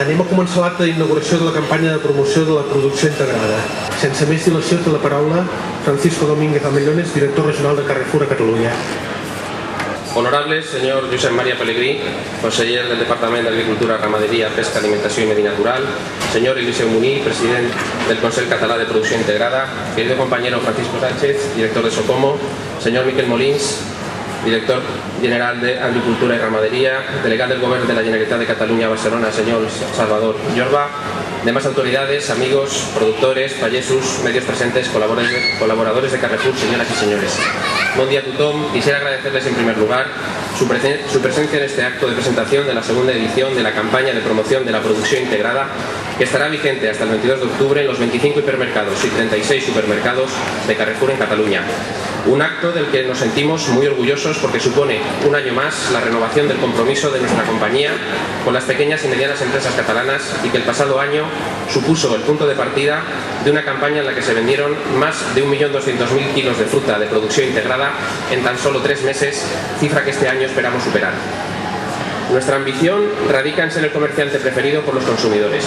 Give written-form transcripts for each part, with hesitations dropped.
Anem a començar l'acte d'inauguració de la campanya de promoció de la producció integrada. Sense més dilació, té la paraula Francisco Domínguez Amellones, director regional de Carrefour a Catalunya. Honorable señor Josep María Pelegrí, conseller del Departament d'Agricultura, Ramaderia, Pesca, Alimentació i Medi Natural, señor Eliseu Muní, president del Consell Català de Producció Integrada, querido compañero Francisco Sánchez, director de Socomo, señor Miquel Molins, director general de Agricultura y Ramadería, delegado del Gobierno de la Generalitat de Cataluña a Barcelona, señor Salvador Jorba, demás autoridades, amigos, productores, payesos, medios presentes, colaboradores de Carrefour, señoras y señores. Buen día a tothom. Quisiera agradecerles en primer lugar su presencia en este acto de presentación de la segunda edición de la campaña de promoción de la producción integrada, que estará vigente hasta el 22 de octubre en los 25 hipermercados y 36 supermercados de Carrefour en Cataluña. Un acto del que nos sentimos muy orgullosos porque supone un año más la renovación del compromiso de nuestra compañía con las pequeñas y medianas empresas catalanas y que el pasado año supuso el punto de partida de una campaña en la que se vendieron más de 1.200.000 kilos de fruta de producción integrada en tan solo 3 meses, cifra que este año esperamos superar. Nuestra ambición radica en ser el comerciante preferido por los consumidores.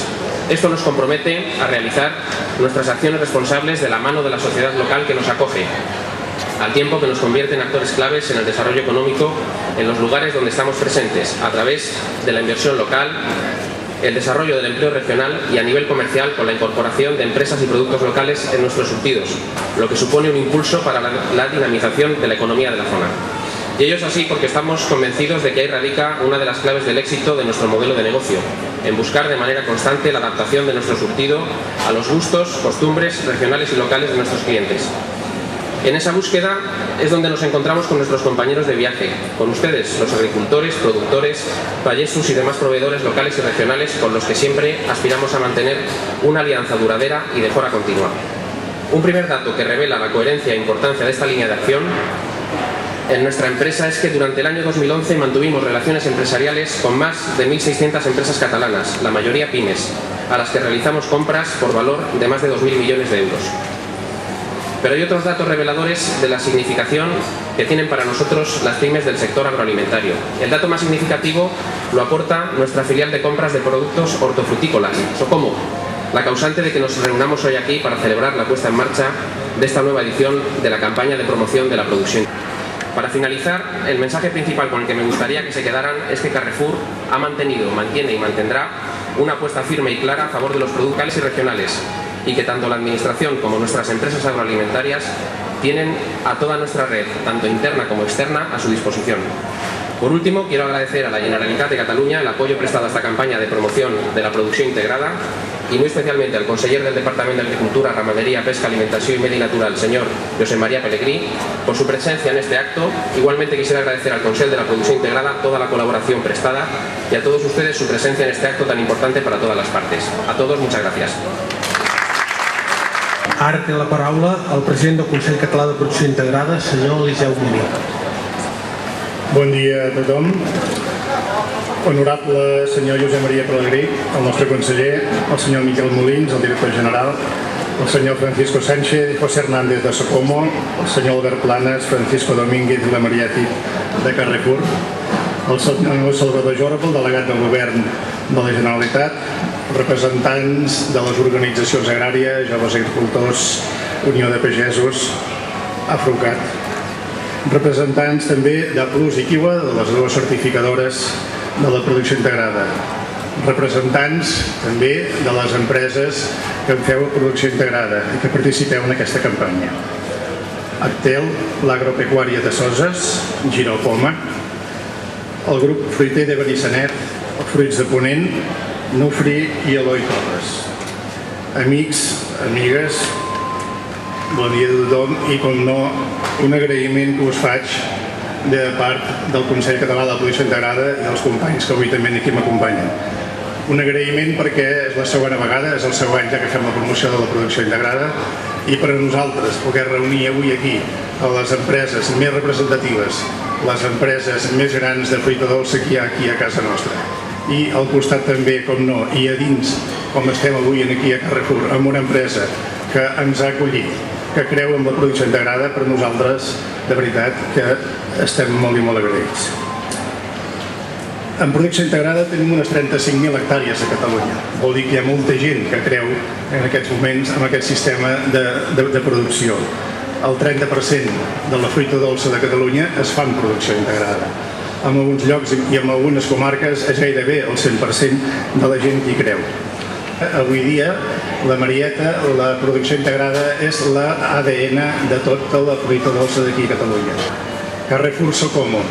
Esto nos compromete a realizar nuestras acciones responsables de la mano de la sociedad local que nos acoge, al tiempo que nos convierte en actores claves en el desarrollo económico en los lugares donde estamos presentes, a través de la inversión local, el desarrollo del empleo regional y a nivel comercial con la incorporación de empresas y productos locales en nuestros surtidos, lo que supone un impulso para la dinamización de la economía de la zona. Y ello es así porque estamos convencidos de que ahí radica una de las claves del éxito de nuestro modelo de negocio, en buscar de manera constante la adaptación de nuestro surtido a los gustos, costumbres regionales y locales de nuestros clientes. En esa búsqueda es donde nos encontramos con nuestros compañeros de viaje, con ustedes, los agricultores, productores, payesos y demás proveedores locales y regionales con los que siempre aspiramos a mantener una alianza duradera y de mejora continua. Un primer dato que revela la coherencia e importancia de esta línea de acción en nuestra empresa es que durante el año 2011 mantuvimos relaciones empresariales con más de 1.600 empresas catalanas, la mayoría pymes, a las que realizamos compras por valor de más de 2.000 millones de euros. Pero hay otros datos reveladores de la significación que tienen para nosotros las pymes del sector agroalimentario. El dato más significativo lo aporta nuestra filial de compras de productos hortofrutícolas, Socomo, la causante de que nos reunamos hoy aquí para celebrar la puesta en marcha de esta nueva edición de la campaña de promoción de la producción. Para finalizar, el mensaje principal con el que me gustaría que se quedaran es que Carrefour ha mantenido, mantiene y mantendrá una apuesta firme y clara a favor de los productos locales y regionales, y que tanto la Administración como nuestras empresas agroalimentarias tienen a toda nuestra red, tanto interna como externa, a su disposición. Por último, quiero agradecer a la Generalitat de Cataluña el apoyo prestado a esta campaña de promoción de la producción integrada y muy especialmente al conseller del Departament d'Agricultura, Ramaderia, Pesca, Alimentació i Medi Natural, señor Josep María Pelegrí, por su presencia en este acto. Igualmente quisiera agradecer al Consell de la Producción Integrada toda la colaboración prestada y a todos ustedes su presencia en este acto tan importante para todas las partes. A todos, muchas gracias. Ara té la paraula el president del Consell Català de Producció Integrada, senyor Eliseu Muní. Bon dia a tothom. Honorable senyor Josep María Pelegrí, el nostre conseller, el senyor Miquel Molins, el director general, el senyor Francisco Sánchez i José Hernández de Socomo, el senyor Albert Planas, Francisco Domínguez i la Mariati de Carrefour, el senyor Salvador Jorba, el delegat del govern de la Generalitat, representants de les organitzacions agràries, joves agricultors, Unió de Pagesos, Afrucat, representants també de Plus i Kiwa, de les dues certificadores de la producció integrada, representants també de les empreses que en feu producció integrada i que participeu en aquesta campanya. Actel, l'Agropecuària de Soses, Giró Poma, el grup fruiter de Benissanet, els Fruits de Ponent, Nufri i Eloi Torres. Amics, amigues, bon dia a tothom i, com no, un agraïment que us faig de part del Consell Català de la Producció Integrada i dels companys que avui també aquí m'acompanyen. Un agraïment perquè és la segona vegada, és el segon any que fem la promoció de la producció integrada i per a nosaltres poder reunir avui aquí a les empreses més representatives, les empreses més grans de fruita dolça que hi ha aquí a casa nostra. I al costat també, com no, i a dins, com estem avui aquí a Carrefour, amb una empresa que ens ha acollit, que creu en la producció integrada, per nosaltres, de veritat, que estem molt i molt agraïts. En producció integrada tenim unes 35.000 hectàrees a Catalunya. Vol dir que hi ha molta gent que creu en aquests moments en aquest sistema de producció. El 30% de la fruita dolça de Catalunya es fa en producció integrada. En alguns llocs i en algunes comarques és gairebé el 100% de la gent que hi creu. Avui dia, la Marieta, la producció integrada, és l'ADN de tota la fruita dolça d'aquí a Catalunya. Carrefour Socomo,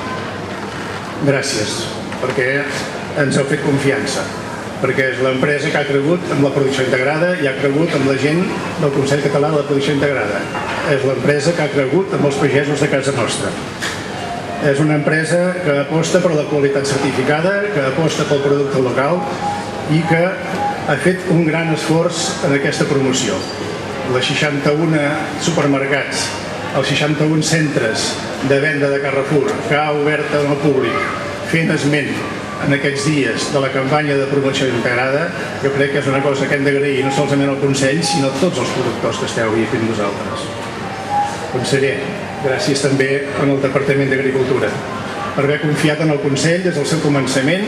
gràcies, perquè ens heu fet confiança, perquè és l'empresa que ha cregut amb la producció integrada i ha cregut amb la gent del Consell Català de la Producció Integrada. És l'empresa que ha cregut amb els pagesos de casa nostra. És una empresa que aposta per la qualitat certificada, que aposta pel producte local i que ha fet un gran esforç en aquesta promoció. Les 61 supermercats, els 61 centres de venda de Carrefour que ha obert al públic fent esment en aquests dies de la campanya de promoció integrada, jo crec que és una cosa que hem d'agrair no solament al Consell, sinó a tots els productors que esteu avui fent vosaltres. Conseller, gràcies també al Departament d'Agricultura per haver confiat en el Consell des del seu començament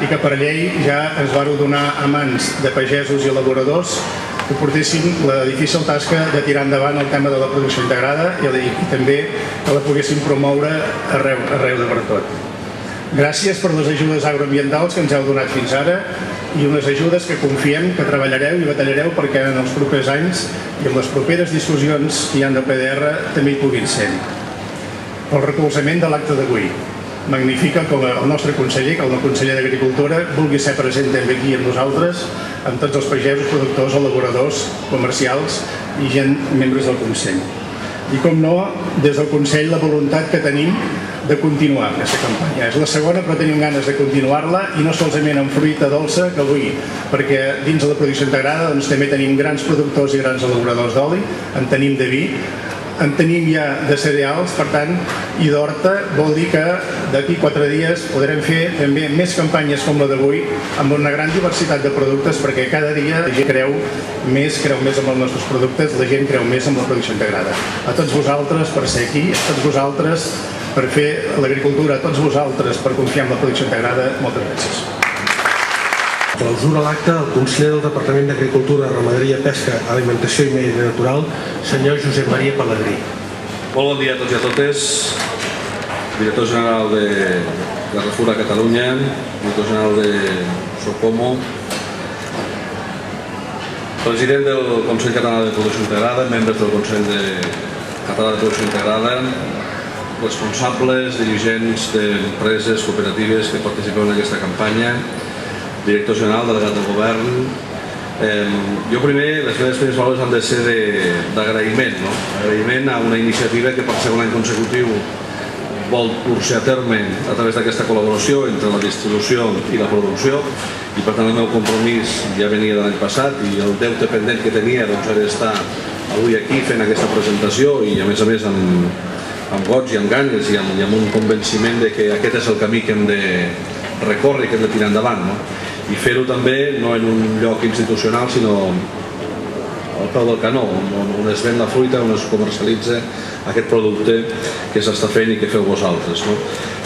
i que per llei ja ens vàreu donar a mans de pagesos i elaboradors que portessin la difícil tasca de tirar endavant el tema de la producció integrada i també que la poguessin promoure arreu de per tot. Gràcies per les ajudes agroambientals que ens heu donat fins ara i unes ajudes que confiem que treballareu i batallareu perquè en els propers anys i en les properes discussions que hi ha de PDR també hi puguin ser. El recolzament de l'acte d'avui. Magnifica que el nostre conseller, que el conseller d'Agricultura, vulgui ser present també aquí amb nosaltres, amb tots els pagesos, productors, elaboradors, comercials i gent, membres del Consell. I com no, des del Consell la voluntat que tenim de continuar aquesta campanya. És la segona, però tenim ganes de continuar-la i no solament amb fruita dolça que avui, perquè dins de la producció integrada doncs, també tenim grans productors i grans elaboradors d'oli, en tenim de vi, en tenim ja de cereals, per tant, i d'horta vol dir que d'aquí 4 dies podrem fer també més campanyes com la d'avui amb una gran diversitat de productes perquè cada dia la gent creu més amb els nostres productes, la gent creu més amb la producció integrada. A tots vosaltres per ser aquí, a tots vosaltres per fer l'agricultura, a tots vosaltres per confiar en la producció integrada, moltes gràcies. Clausura l'acte el conseller del Departament d'Agricultura, Ramaderia, Pesca, Alimentació i Medi Natural, senyor Josep Maria Pelegrí. Molt bon dia a tots i a totes. Director general de Carrefour a Catalunya, director general de Socomo, president del Consell Català de Producció Integrada, membres del Consell Català de Producció Integrada, responsables, dirigents d'empreses, cooperatives que participen en aquesta campanya, director general, delegat del govern. Jo primer, les meves primeres paraules han de ser d'agraïment, no? Agraïment a una iniciativa que per segon any consecutiu vol portar a terme a través d'aquesta col·laboració entre la distribució i la producció i per tant el meu compromís ja venia de l'any passat i el deute pendent que tenia doncs era estar avui aquí fent aquesta presentació i a més amb goig i amb ganes i amb un convenciment de que aquest és el camí que hem de recórrer i que hem de tirar endavant, no? I fer-ho també no en un lloc institucional sinó al peu del canó on es ven la fruita, on es comercialitza aquest producte que s'està fent i que feu vosaltres, no?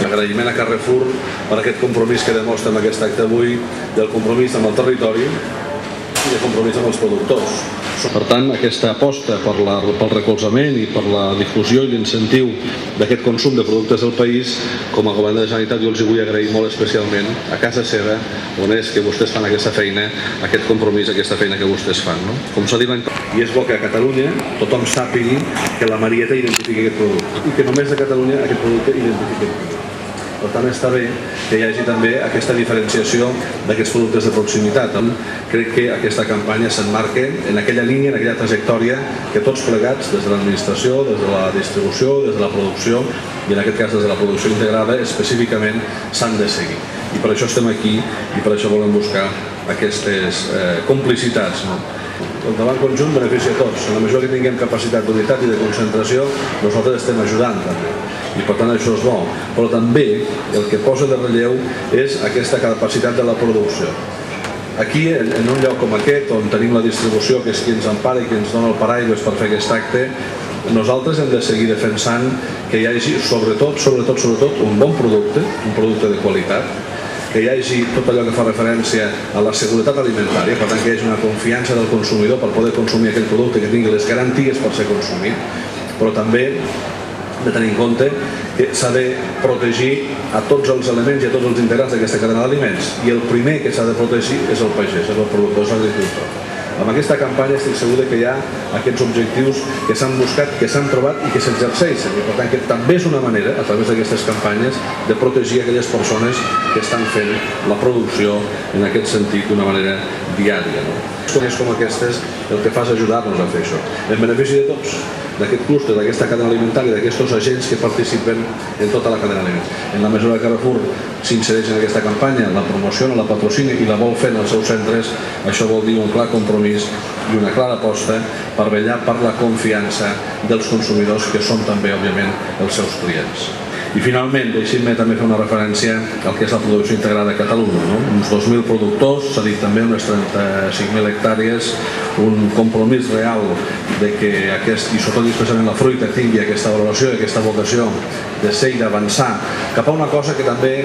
Agraïment a Carrefour per aquest compromís que demostra en aquest acte avui del compromís amb el territori i de compromís amb els productors. Per tant, aquesta aposta pel recolzament i per la difusió i l'incentiu d'aquest consum de productes del país, com a govern de la Generalitat jo els vull agrair molt especialment a casa seva, on és que vostès fan aquesta feina, aquest compromís, aquesta feina que vostès fan, no? Com s'ha dit l'any passat, i és bo que a Catalunya tothom sàpigui que la Marieta identifica aquest producte i que només a Catalunya aquest producte identifica. Per tant, està bé que hi hagi també aquesta diferenciació d'aquests productes de proximitat. Crec que aquesta campanya s'emmarca en aquella línia, en aquella trajectòria que tots plegats, des de l'administració, des de la distribució, des de la producció i en aquest cas des de la producció integrada, específicament s'han de seguir. I per això estem aquí i per això volem buscar aquestes complicitats, no? El treball conjunt beneficia a tots. En la mesura que tinguem capacitat d'unitat i de concentració, nosaltres estem ajudant també. I per tant això és bo. Però també el que posa de relleu és aquesta capacitat de la producció. Aquí, en un lloc com aquest, on tenim la distribució, que és qui ens empara i qui ens dona el paraigües per fer aquest acte, nosaltres hem de seguir defensant que hi hagi sobretot un bon producte, un producte de qualitat, que hi hagi tot allò que fa referència a la seguretat alimentària, per tant que hi hagi una confiança del consumidor per poder consumir aquell producte, que tingui les garanties per ser consumit, però també de tenir en compte que s'ha de protegir a tots els elements i a tots els integrants d'aquesta cadena d'aliments, i el primer que s'ha de protegir és el pagès, és el productor, és l'agricultor. Amb aquesta campanya estic segur que hi ha aquests objectius que s'han buscat, que s'han trobat i que s'exerceixen, i per tant que també és una manera, a través d'aquestes campanyes, de protegir aquelles persones que estan fent la producció en aquest sentit d'una manera diària. Coses com aquestes el que fa és ajudar-nos a fer això, en benefici de tots, d'aquest clúster, d'aquesta cadena alimentària, d'aquests agents que participen en tota la cadena alimentària. En la mesura que Carrefour s'insereix en aquesta campanya, la promociona, la patrocina i la vol fer en els seus centres, això vol dir un clar compromís i una clara aposta per vetllar per la confiança dels consumidors, que són també, òbviament, els seus clients. I finalment, deixin-me també fer una referència al que és la producció integrada a Catalunya. Uns 2.000 productors, s'ha dit també unes 35.000 hectàrees, un compromís real de que aquest, i sobretot especialment la fruita, tingui aquesta valoració i aquesta vocació de ser i d'avançar cap a una cosa que també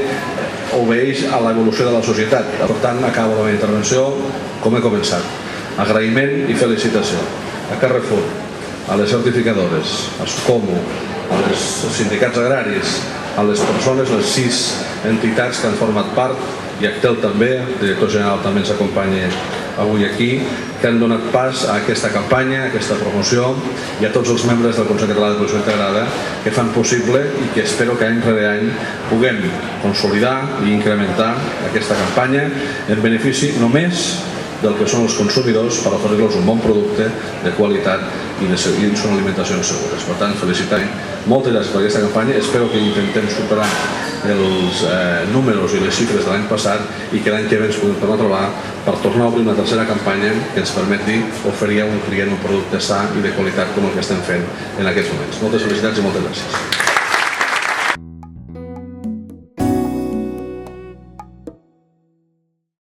obeeix a l'evolució de la societat. Per tant, acabo la meva intervenció com he començat. Agraïment i felicitació a Carrefour, a les certificadores, a Socomo, als sindicats agraris, a les persones, les 6 entitats que han format part, i Actel també, el director general també ens acompanya avui aquí, que han donat pas a aquesta campanya, a aquesta promoció, i a tots els membres del Consell Català de Producció Integrada que fan possible i que espero que any rere any puguem consolidar i incrementar aquesta campanya en benefici només del que són els consumidors, per oferir-los un bon producte de qualitat i una alimentació segura. Per tant, felicitar. Moltes gràcies per aquesta campanya. Espero que intentem superar els números i les xifres de l'any passat i que l'any que ve ens puguem tornar a trobar per tornar a obrir una tercera campanya que ens permeti oferir a un client un producte sa i de qualitat com el que estem fent en aquests moments. Moltes felicitats i moltes gràcies.